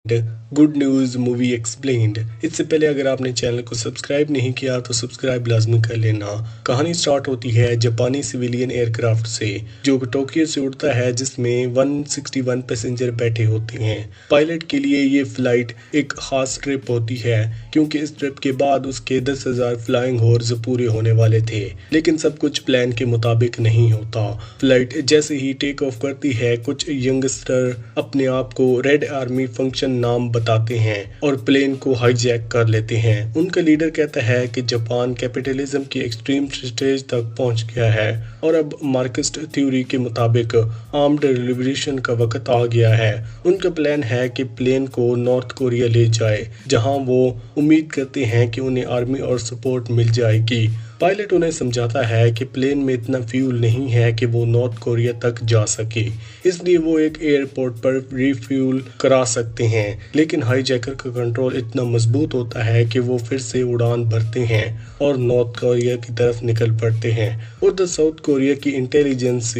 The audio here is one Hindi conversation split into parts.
Good news movie explained. इससे पहले अगर आपने चैनल को सब्सक्राइब नहीं किया तो सब्सक्राइब लाजमी कर लेना। कहानी स्टार्ट होती है जापानी सिविलियन एयरक्राफ्ट से जो टोक्यो से उड़ता है, जिसमें 161 पैसेंजर बैठे होते हैं। पायलट के लिए ये फ्लाइट एक खास ट्रिप होती है क्योंकि इस ट्रिप के बाद उसके 10,000 फ्लाइंग हॉर्स पूरे होने वाले थे, लेकिन सब कुछ प्लान के मुताबिक नहीं होता। फ्लाइट जैसे ही टेक ऑफ करती है, कुछ यंगस्टर अपने आप को रेड आर्मी फंक्शन नाम बताते हैं और प्लेन को हाईजैक कर लेते हैं। उनका लीडर कहता है कि जापान कैपिटलिज्म की एक्सट्रीम स्टेज तक पहुंच गया है और अब मार्क्सिस्ट थ्योरी के मुताबिक आर्म्ड रिवॉल्यूशन का वक्त आ गया है। उनका प्लान है कि प्लेन को नॉर्थ कोरिया ले जाए, जहां वो उम्मीद करते हैं कि उन्हें आर्मी और सपोर्ट मिल जाएगी। पायलट उन्हें समझाता है कि प्लेन में इतना फ्यूल नहीं है कि वो नॉर्थ कोरिया तक जा सके, इसलिए वो एक एयरपोर्ट पर रिफ्यूल करा सकते हैं। लेकिन हाईजैकर का कंट्रोल इतना मजबूत होता है कि वो फिर से उड़ान भरते हैं और नॉर्थ कोरिया की तरफ निकल पड़ते हैं। उधर साउथ कोरिया की इंटेलिजेंस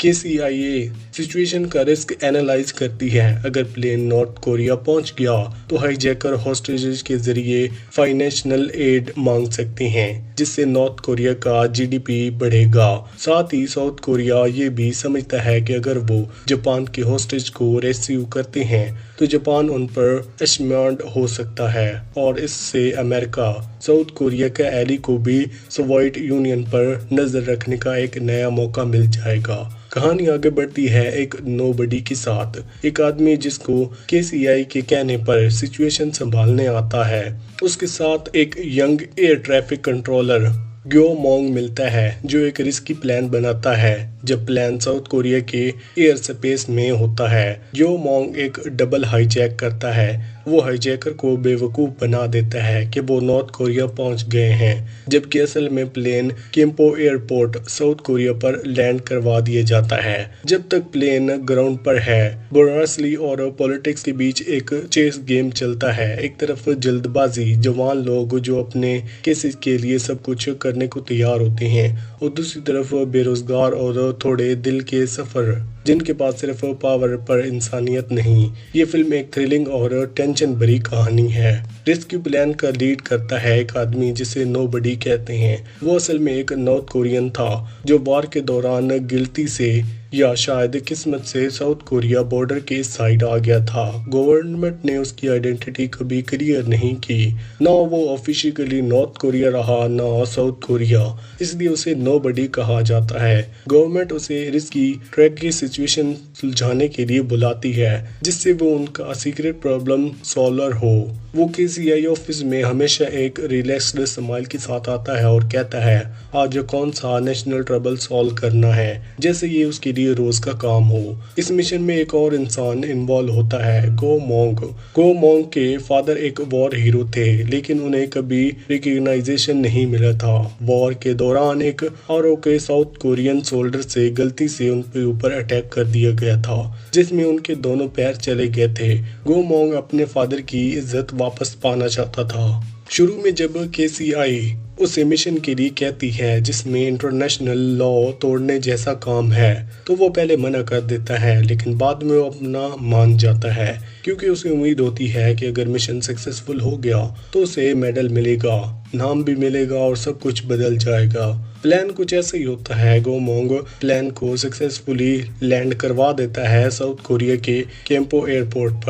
KCIA सिचुएशन का रिस्क एनालाइज करती है। अगर प्लेन नॉर्थ कोरिया पहुंच गया तो हाईजैकर हॉस्टेजेस के जरिए फाइनेंशियल एड मांग सकते हैं, जिससे नॉर्थ कोरिया का GDP बढ़ेगा। साथ ही साउथ कोरिया ये भी समझता है कि अगर वो जापान के हॉस्टेज को रेस्क्यू करते हैं तो जापान उन पर एशम्यार्ड हो सकता है और इससे अमेरिका साउथ कोरिया के एली को भी सोवियत यूनियन पर नजर रखने का एक नया मौका मिल जाएगा। कहानी आगे बढ़ती है एक नोबडी के साथ, एक आदमी जिसको KCI के कहने पर सिचुएशन संभालने आता है। उसके साथ एक यंग एयर ट्रैफिक कंट्रोलर ग्यो मोंग मिलता है जो एक रिस्की प्लान बनाता है। जब प्लान साउथ कोरिया के एयर स्पेस में होता है, ग्यो मोंग एक डबल हाईजैक करता है। वो हाईजैकर को बेवकूफ़ बना देता है कि वो नॉर्थ कोरिया पहुंच गए हैं, जबकि असल में प्लेन केम्पो एयरपोर्ट साउथ कोरिया पर लैंड करवा दिया जाता है। जब तक प्लेन ग्राउंड पर है, ब्यूरोक्रेसी और पॉलिटिक्स के बीच एक चेस गेम चलता है। एक तरफ जल्दबाजी जवान लोग जो अपने केसेस के लिए सब कुछ करने को तैयार होते हैं, और दूसरी तरफ बेरोजगार और थोड़े दिल के सफ़र जिनके पास सिर्फ पावर पर इंसानियत नहीं। ये फिल्म एक थ्रिलिंग और टेंशन भरी कहानी है। रेस्क्यू प्लान का लीड करता है एक आदमी जिसे नोबडी कहते हैं। वो असल में एक नॉर्थ कोरियन था जो वॉर के दौरान गलती से या शायद किस्मत से साउथ कोरिया बॉर्डर के इस साइड आ गया था। गवर्नमेंट ने उसकी आइडेंटिटी कभी क्लियर नहीं की, ना वो ऑफिशियली नॉर्थ कोरिया रहा ना साउथ कोरिया, इसलिए उसे नोबडी कहा जाता है। गवर्नमेंट उसे रिस्की ट्रैक की सिचुएशन सुलझाने के लिए बुलाती है, जिससे वो उनका सीक्रेट प्रॉब्लम सॉल्वर हो। वो KCI ऑफिस में हमेशा एक रिलैक्स्ड स्माइल के साथ आता है और कहता है आज कौन सा नेशनल ट्रबल सॉल्व करना है, जैसे ये उसके लिए रोज का काम हो। इस मिशन में एक और इंसान इन्वॉल्व होता है, गो मोंग। गो मोंग के फादर एक वॉर हीरो थे, लेकिन उन्हें कभी रिकग्नाइजेशन नहीं मिला था। वॉर के दौरान एक ROK साउथ कोरियन सोल्जर से गलती से उनके ऊपर अटैक कर दिया गया था, जिसमें उनके दोनों पैर चले गए थे। गो मोंग अपने फादर की इज्जत वापस पाना चाहता था। शुरू में जब KCI उसे मिशन के लिए कहती है जिसमें इंटरनेशनल लॉ तोड़ने जैसा काम है, तो वो पहले मना कर देता है, लेकिन बाद में वो अपना मान जाता है क्योंकि उसे उम्मीद होती है कि अगर मिशन सक्सेसफुल हो गया तो उसे मेडल मिलेगा, नाम भी मिलेगा और सब कुछ बदल जाएगा। प्लान कुछ ऐसा ही होता है। गो मोंग प्लान को सक्सेसफुली लैंड करवा देता है साउथ कोरिया के केम्पो एयरपोर्ट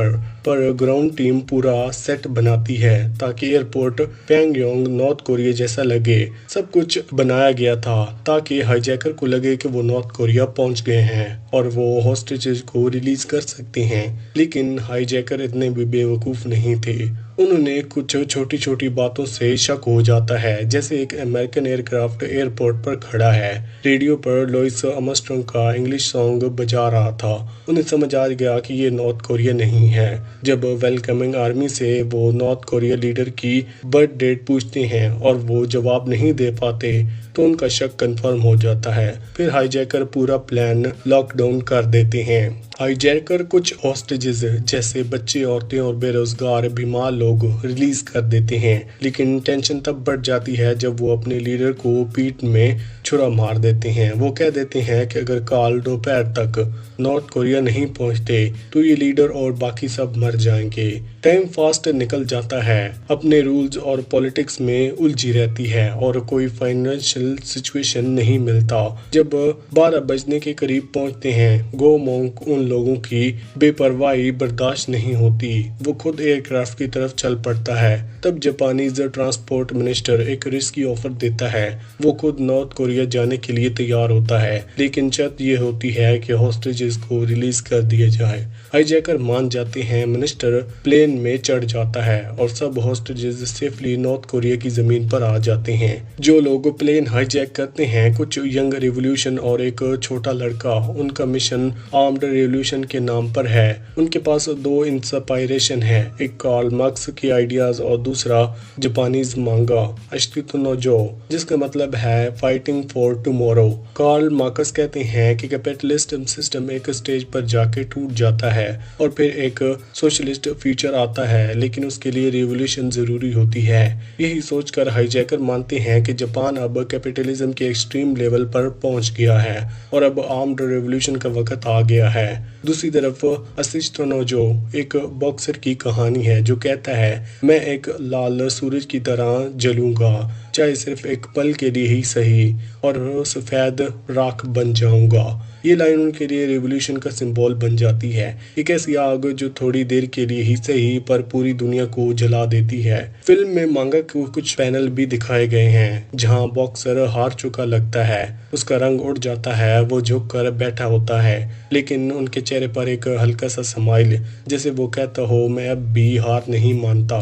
पर ग्राउंड टीम पूरा सेट बनाती है ताकि एयरपोर्ट प्योंगयांग नॉर्थ कोरिया जैसा लगे। सब कुछ बनाया गया था ताकि हाईजैकर को लगे कि वो नॉर्थ कोरिया पहुंच गए हैं और वो हॉस्टेजेस को रिलीज कर सकते हैं, लेकिन हाईजैकर इतने भी बेवकूफ़ नहीं थे। उन्होंने कुछ छोटी छोटी बातों से शक हो जाता है, जैसे एक अमेरिकन एयरक्राफ्ट एयरपोर्ट पर खड़ा है। रेडियो पर लुइस आर्मस्ट्रांग का इंग्लिश सॉन्ग बजा रहा था। उन्हें समझ आ गया कि ये नॉर्थ कोरिया नहीं है। जब वेलकमिंग आर्मी से वो नॉर्थ कोरिया लीडर की बर्थ डेट पूछते हैं और वो जवाब नहीं दे पाते तो उनका शक कंफर्म हो जाता है। फिर हाईजैकर पूरा प्लान लॉकडाउन कर देते हैं। हाईजैकर कुछ हॉस्टेजेस जैसे बच्चे, औरतें और बेरोजगार बीमार लोग रिलीज कर देते हैं, लेकिन टेंशन तब बढ़ जाती है जब वो अपने लीडर को पीठ में छुरा मार देते हैं। वो कह देते हैं कि अगर कल दोपहर तक नॉर्थ कोरिया नहीं पहुंचते तो ये लीडर और बाकी सब मर जाएंगे। टाइम फास्ट निकल जाता है, अपने रूल्स और पॉलिटिक्स में उलझी रहती है और कोई फाइनेंशियल सिचुएशन नहीं मिलता। जब 12 बजने के करीब पहुंचते हैं, गो मोंग उन लोगों की बेपरवाही बर्दाश्त नहीं होती। वो खुद एयरक्राफ्ट की तरफ चल पड़ता है। तब जापानीज ट्रांसपोर्ट मिनिस्टर एक रिस्की ऑफर देता है। वो खुद नॉर्थ कोरिया जाने के लिए तैयार होता है, लेकिन शर्त ये होती है कि हॉस्टेजेस को रिलीज कर दिया जाए। हाईजैकर मान जाते हैं। मिनिस्टर प्लेन में चढ़ जाता है और सब हॉस्टेजेस सेफली नॉर्थ कोरिया की जमीन पर आ जाते हैं। जो लोग प्लेन हाईजैक करते हैं, कुछ यंग रिवॉल्यूशन और एक छोटा लड़का। उनका मिशन आर्म्ड रिवॉल्यूशन के नाम पर है। उनके पास 2 इंस्पायरेशन है, एक कार्ल मार्क्स के आइडियाज और दूसरा जापानीज मांगा अस्तित्व नोजो, जिसका मतलब है fighting for tomorrow. Karl Marx कहते हैं कि कैपिटलिस्ट सिस्टम एक स्टेज पर जाके टूट जाता है और फिर एक सोशलिस्ट फ्यूचर आता है, लेकिन उसके लिए रिवॉल्यूशन जरूरी होती है। यही सोचकर हाईजैकर मानते हैं कि जापान अब कैपिटलिज्म के एक्सट्रीम लेवल पर पहुंच गया है और अब आर्म्ड रिवॉल्यूशन का वक्त आ गया है। दूसरी तरफ अस्तित्व नोजो एक बॉक्सर की कहानी है जो कहता है, मैं एक लाल सूरज की तरह जलूंगा, चाहे सिर्फ एक पल के लिए ही सही, और सफेद राख बन जाऊंगा। ये लाइन उनके लिए रिवॉल्यूशन का सिंबल बन जाती है, एक ऐसी आग जो थोड़ी देर के लिए ही सही पर पूरी दुनिया को जला देती है। फिल्म में मांगा के कुछ पैनल भी दिखाए गए हैं जहां बॉक्सर हार चुका लगता है, उसका रंग उड़ जाता है, वो झुक कर बैठा होता है, लेकिन उनके चेहरे पर एक हल्का सा स्माइल, जैसे वो कहता हो मैं अब भी हार नहीं मानता।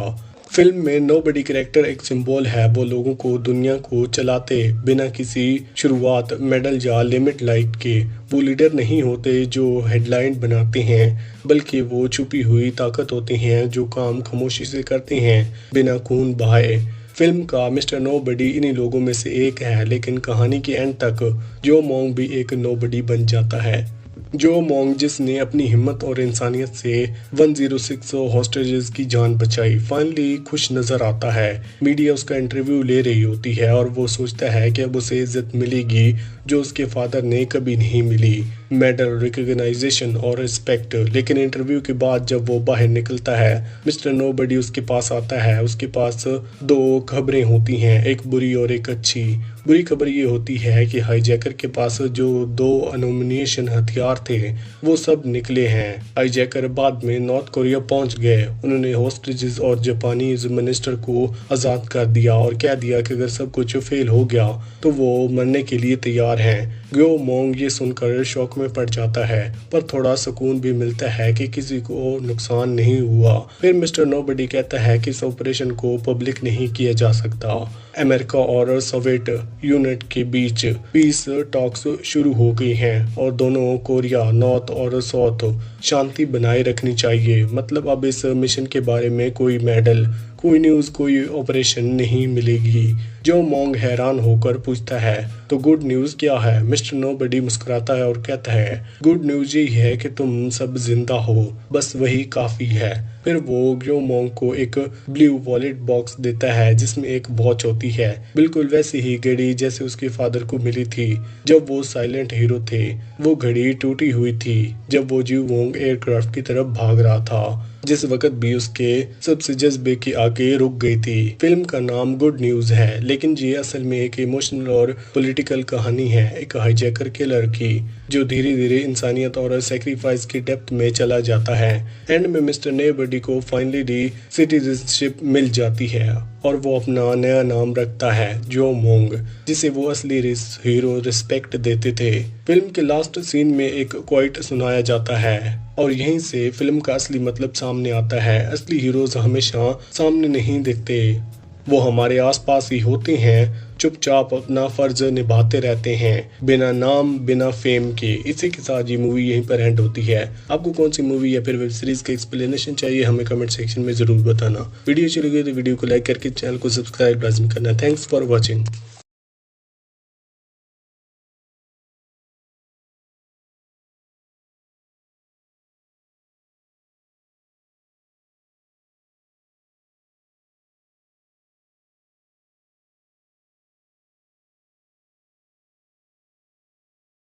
फिल्म में नोबडी कैरेक्टर एक सिंबल है। वो लोगों को दुनिया को चलाते बिना किसी शुरुआत, मेडल या लिमिट लाइट के। वो लीडर नहीं होते जो हेडलाइन बनाते हैं, बल्कि वो छुपी हुई ताकत होते हैं जो काम खामोशी से करते हैं बिना खून बहाए। फिल्म का मिस्टर नोबडी इन्हीं लोगों में से एक है, लेकिन कहानी के एंड तक जो मोंग भी एक नोबडी बन जाता है। जो मोंग जिसने अपनी हिम्मत और इंसानियत से 106 हॉस्टेजेस की जान बचाई, फाइनली खुश नजर आता है। मीडिया उसका इंटरव्यू ले रही होती है और वो सोचता है कि अब उसे इज्जत मिलेगी जो उसके फादर ने कभी नहीं मिली, मेडल, रिकॉग्नाइजेशन और रिस्पेक्ट। लेकिन इंटरव्यू के बाद जब वो बाहर निकलता है, मिस्टर नोबडी उसके पास आता है। उसके पास 2 खबरें होती हैं, एक बुरी और एक अच्छी। बुरी खबर ये होती है कि हाईजैकर के पास जो 2 नॉमिनेशन हथियार थे वो सब निकले हैं। हाईजैकर बाद में नॉर्थ कोरिया पहुंच गए। उन्होंने हॉस्टेजेस और जापानीज मिनिस्टर को आज़ाद कर दिया और कह दिया कि अगर सब कुछ फेल हो गया तो वो मरने के लिए तैयार हैं। ग्यो मोंग ये सुनकर शौक में पड़ जाता है, पर थोड़ा सुकून भी मिलता है कि किसी को नुकसान नहीं हुआ। फिर मिस्टर नोबडी कहता है कि इस ऑपरेशन को पब्लिक नहीं किया जा सकता। अमेरिका और सोवियत यूनिट के बीच पीस टॉक्स शुरू हो गई हैं और दोनों कोरिया, नॉर्थ और साउथ, शांति बनाए रखनी चाहिए। मतलब अब इस मिशन के बारे में कोई मेडल, कोई न्यूज़, कोई ऑपरेशन नहीं मिलेगी। जो मोंग हैरान होकर पूछता है, तो गुड न्यूज़ क्या है? मिस्टर नोबडी मुस्कुराता है और कहता है, गुड न्यूज़ यही है कि तुम सब जिंदा हो, बस वही काफ़ी है। फिर वो ग्यो मोंग को एक ब्लू वॉलेट बॉक्स देता है जिसमें एक वॉच होती है, बिल्कुल वैसी ही घड़ी जैसे उसके फादर को मिली थी जब वो साइलेंट हीरो थे। वो घड़ी टूटी हुई थी जब वो जी वोंग एयरक्राफ्ट की तरफ भाग रहा था, जिस वक्त भी उसके सबसे जज्बे के आगे रुक गई थी। फिल्म का नाम गुड न्यूज़ है, लेकिन ये असल में एक इमोशनल और पॉलिटिकल कहानी है, एक हाईजैकर किलर की जो धीरे धीरे इंसानियत और सेक्रीफाइस की डेप्थ में चला जाता है। एंड में मिस्टर नोबडी को फाइनली सिटीजनशिप मिल जाती है और वो अपना नया नाम रखता है, जो मोंग, जिसे वो असली हीरो रिस्पेक्ट देते थे। फिल्म के लास्ट सीन में एक क्वाइट सुनाया जाता है और यहीं से फिल्म का असली मतलब सामने आता है। असली हीरोज हमेशा सामने नहीं दिखते, वो हमारे आसपास ही होते हैं, चुपचाप अपना फर्ज निभाते रहते हैं, बिना नाम, बिना फेम के। इसी के साथ ये मूवी यहीं पर एंड होती है। आपको कौन सी मूवी या फिर वेब सीरीज का एक्सप्लेनेशन चाहिए हमें कमेंट सेक्शन में जरूर बताना। वीडियो चली गई तो वीडियो को लाइक करके चैनल को सब्सक्राइब लाजमी करना। Thanks for watching.